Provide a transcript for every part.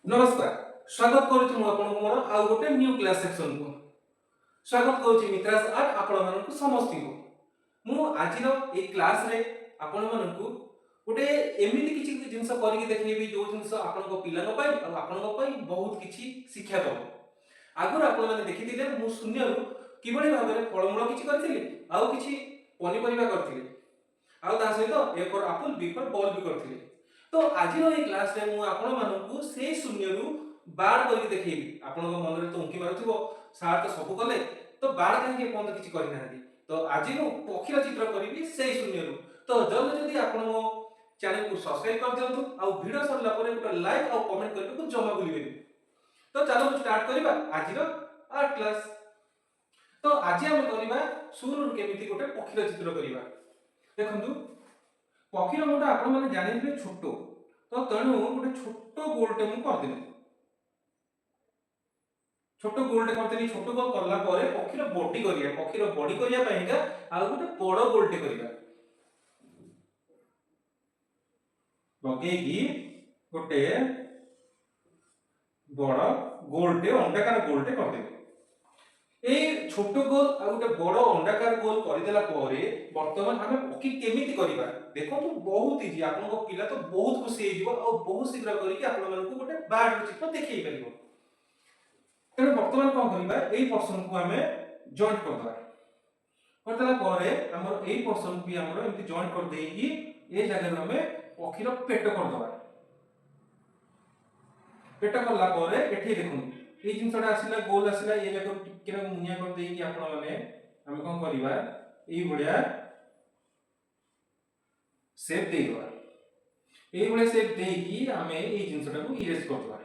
नमस्कार स्वागत करुछु मु आपन मोर आ गोटे न्यू क्लास सेक्शन को स्वागत करुछि मित्रास आर्ट आपण मानकु समस्ती को मु आजिरो ए क्लास रे आपण मानकु गोटे एमिति किछि जिंस करिकि देखैबी जो जिंस आपण को पिला को पाई आ आपण को पाई बहुत किछि शिक्षा दो आगुर आपण माने देखिथिले मु शून्य रु किबळे भाबरे फळमूळ किछि करथिले आ किछि पनिपरिबा करथिले आ ता सहित A for apple B for ball भी करथिले तो आज ए क्लास रे मु आपण मानकु से शून्य रु बाड़ करिकि देखैबी आपण को मन रे तो उंकी मारुथिबो सार तो सब कले तो बाड़ काहे पॉइंट किछि करि नाहंती तो आज मु पक्षीर चित्र करिबी से शून्य रु तो जल्दी जल्दी आपण मो चैनल को सब्सक्राइब कर दियंतु आ वीडियो सरला परे एक लाइक और कमेंट करबे जमा भूलिबेनी तो चलो स्टार्ट करिबा आज रो आर्ट क्लास तो आज हम करिबा शून्य रु केमिति गोटे पक्षीर चित्र करिबा देखंतु पक्षीर मुंडा आपण माने जानिथिबे छोटो तो तेणु गोटे छोट गोलटे मु करदेली छोट गोलटे करदेली छोट गोल करला परे पक्षीर बॉडी करिया पइका आ गोटे बड़ गोलटे करिया लगे गोटे बड़ गोलटे अंडाकार गोलटे करदेली ए छोट गोल आ गोटे बड़ अंडाकार गोल करदेला परे वर्तमान हमें पक्षी केमिति करिबा देखो तो बहुत इजी आपन को पिला तो बहुत खुशी हे जीवो और बहुत शीघ्र करी कि आपन मन को गोटे बार्ड चित्र देखै परिबो तेरे वर्तमान कोन करिबा एई पर्सन को हमें जॉइंट कर दबा करतला परे हमर एई पर्सन भी हमर एमति जॉइंट कर देई कि ए जगह रे हमें पक्षीर पेट कर दबा पेट करला परे एठी देखु ए जिनसटा आसिला गोल आसिला ए जगह टिके ना मुनिया कर देई कि आपन माने हम कोन करिबा एई बढिया शेप देइबा एई बढिया शेप देई कि हमें ए जिनसटा को इरेज कर दबा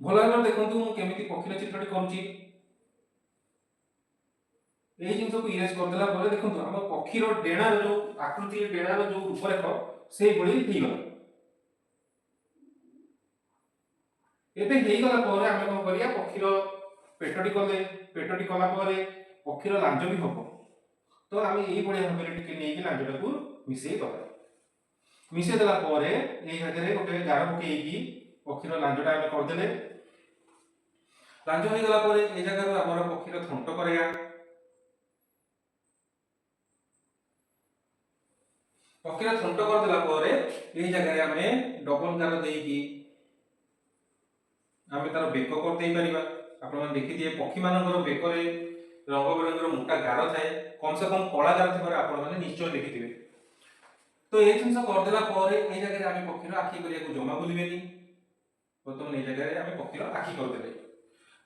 भला भाबरे देखंतु मु केमिति पक्षीर चित्रटी करूची एई जिनस को इरेज कर देला परे देखंतु हम पक्षीर डेणार जो आकृति डेणार जो रूपरेख सेई बढी हिगला एबे हेई गला परे हमें कोन करिया पक्षीर पेटटी कला परे पक्षीर लांज भी हबो तो हमें एई बढिया भाबरे टिके नै कि लांजटा को मिसेई दबा मिसेई देला परे एई जगह गोटे गार पकेई कि पक्षीर लांजटा हमें कर देले लांज हो गला परे ए जगह रो हमर पक्षीर थंट करया पक्षीर थंट कर देला परे ए जगह रे हमें डबल गार देई कि हमें तार बेक कर देई परिबा आपण मन देखि दिए पक्षी मानकर बेक रे रंग बिरंगर मोटा गार थाए कम से कम कला गार थिबार आपण माने निश्चय देखिथिबे तो ए जिंस कर देला परे ए जगह रे हमें पक्षीर आखि करिया को जमा भूलिबेनी वर्तमान ए जगह रे हमें पक्षीर आखि कर देले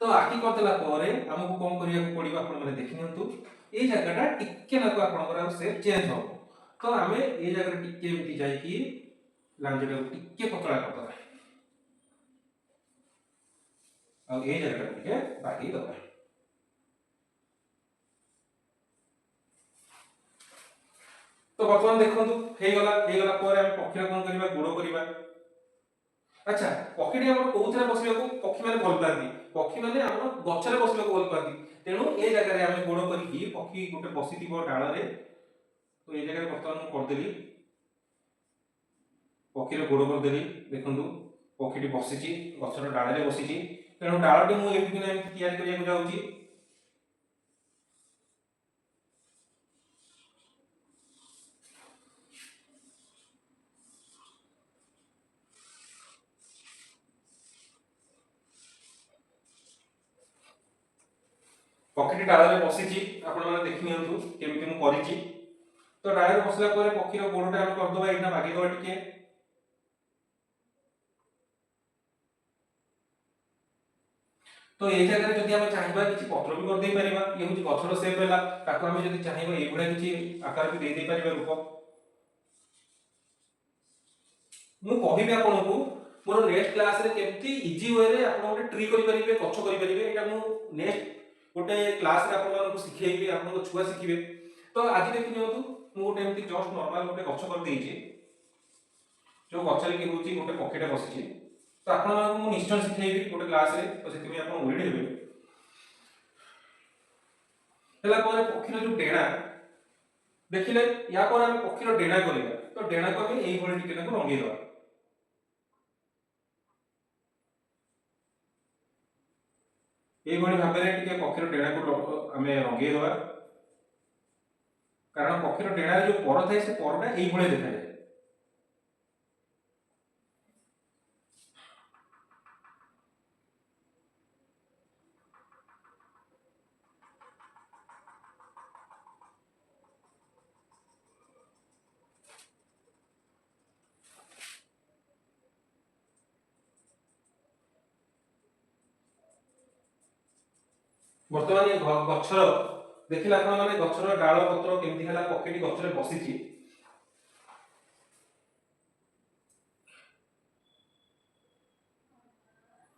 तो आखि कर देला परे हमकु कोन करिया को पडिबा आपण माने देखि नियंतु ए जगहटा टिके ना को आपनकर शेप चेंज हो तो हमें ए जगह रे टिके एमति जाई कि लांजटा टिके पतला कर दबा आ ए जगह रे टिके बाकी दबा तो वर्तमान देखंतु हे गला परे हम पक्षी कोन करिबा गुडो करिबा अच्छा पक्षीटी हमर कोउथरे बसिबा को पक्षी माने भल पाती पक्षी माने हमर गछरे बसिबा को भल पाती तेनु ए जगह रे हम गोडो करी कि पक्षी गोटे बसितिबो डाळ रे तो ए जगह रे वर्तमान कर देली पक्षी रे गोडो कर देली देखंतु पक्षीटी बसिची गछर डाळ रे बसिची तेनु डाळटी मु एमति ना एमति तयार करिया को जाउची पक्षीटी डाळ रे बसिची आपण माने देखि नियंतु केमिति मु करिची तो डाळ रे बसला परे पक्षीर गोडटा हम कर दबा एटा बाकी दबा टिके तो ए जगह रे जदी हम चाहिबा किछि पत्र भी कर दे परिबा ये होची गछर शेप हैला ताको हम जदी चाहिबा ए गुडा किछि आकार भी दे दे परिबा रूप मु कहिबे आपन को मोर नेक्स्ट क्लास रे केमति इजी वे रे आपन गोटे ट्री करि परिबे गछ करि परिबे एटा मु नेक्स्ट गोटे क्लास रे आपन मानक सिखेइबे आपन को छुआ सिखिबे तो आज देखि नियंतु मु गोटे एमति जस्ट नॉर्मल गोटे गछ कर देइछि जो गछरे कि होची गोटे पक्षीटा बसिछि तो आपन मानक मु निश्चय सिखेइबे गोटे क्लास रे तो सेति आपन ओरिड हेबे हला परे पक्षीर जो डेणा देखिले या पर हम पक्षीर डेणा करिबा तो डेणा को हम एई भଳି टिके को रंगै दबा ଏଇଭଳି ଭାବରେ ଟିକେ ପକ୍ଷୀର ଡେଣାକୁ ଆମେ ରଙ୍ଗେଇ ଦେବା, କାରଣ ପକ୍ଷୀର ଡେଣାରେ ଯୋଉ ପର ଥାଏ ସେ ପରଟା ଏଇଭଳି ଦେଖାଯାଏ। ବର୍ତ୍ତମାନ ଏ ଗଛର ଦେଖିଲେ ଆପଣ ମାନେ ଗଛର ଡାଳ ପତ୍ର କେମିତି ହେଲା ପକ୍ଷୀଟି ଗଛରେ ବସିଛି।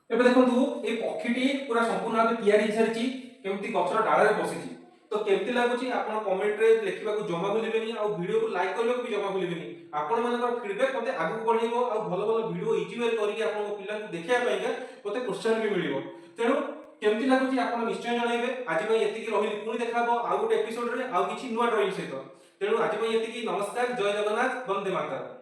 ଏବେ ଦେଖନ୍ତୁ এই ପକ୍ଷୀଟି ପୁରା ସମ୍ପୂର୍ଣ୍ଣ ଭାବେ ତିଆରି ହେଇସାରିଛି, କେମିତି ଗଛର ଡାଳରେ ବସିଛି। ତ କେମିତି ଲାଗୁଛି ଆପଣ କମେଣ୍ଟରେ ଲେଖିବାକୁ ଜମା ଭୁଲିବେନି, ଆଉ ଭିଡ଼ିଓକୁ ଲାଇକ୍ କରିବାକୁ ବି ଜମା ଭୁଲିବେନି। ଆପଣମାନଙ୍କର ଫିଡବ୍ୟାକ୍ ମୋତେ ଆଗକୁ ବଢ଼େଇବ, ଆଉ ଭଲ ଭଲ ଭିଡ଼ିଓ ଇଜି ୱେରେ କରିକି ଆପଣଙ୍କ ପିଲାଙ୍କୁ ଦେଖେଇବା ପାଇଁକା ମୋତେ ପ୍ରୋତ୍ସାହନ ବି ମିଳିବ। ତେଣୁ କେମିତି ଲାଗୁଛି ଆପଣ ନିଶ୍ଚୟ ଜଣାଇବେ। ଆଜି ପାଇଁ ଏତିକି ରହିଲି, ପୁଣି ଦେଖା ହବ ଆଉ ଗୋଟେ ଏପିସୋଡରେ ଆଉ କିଛି ନୂଆ ଡ୍ରଇଂ ସହିତ। ତେଣୁ ଆଜି ପାଇଁ ଏତିକି, ନମସ୍କାର, ଜୟ ଜଗନ୍ନାଥ, ବନ୍ଦେ ମାତରମ୍।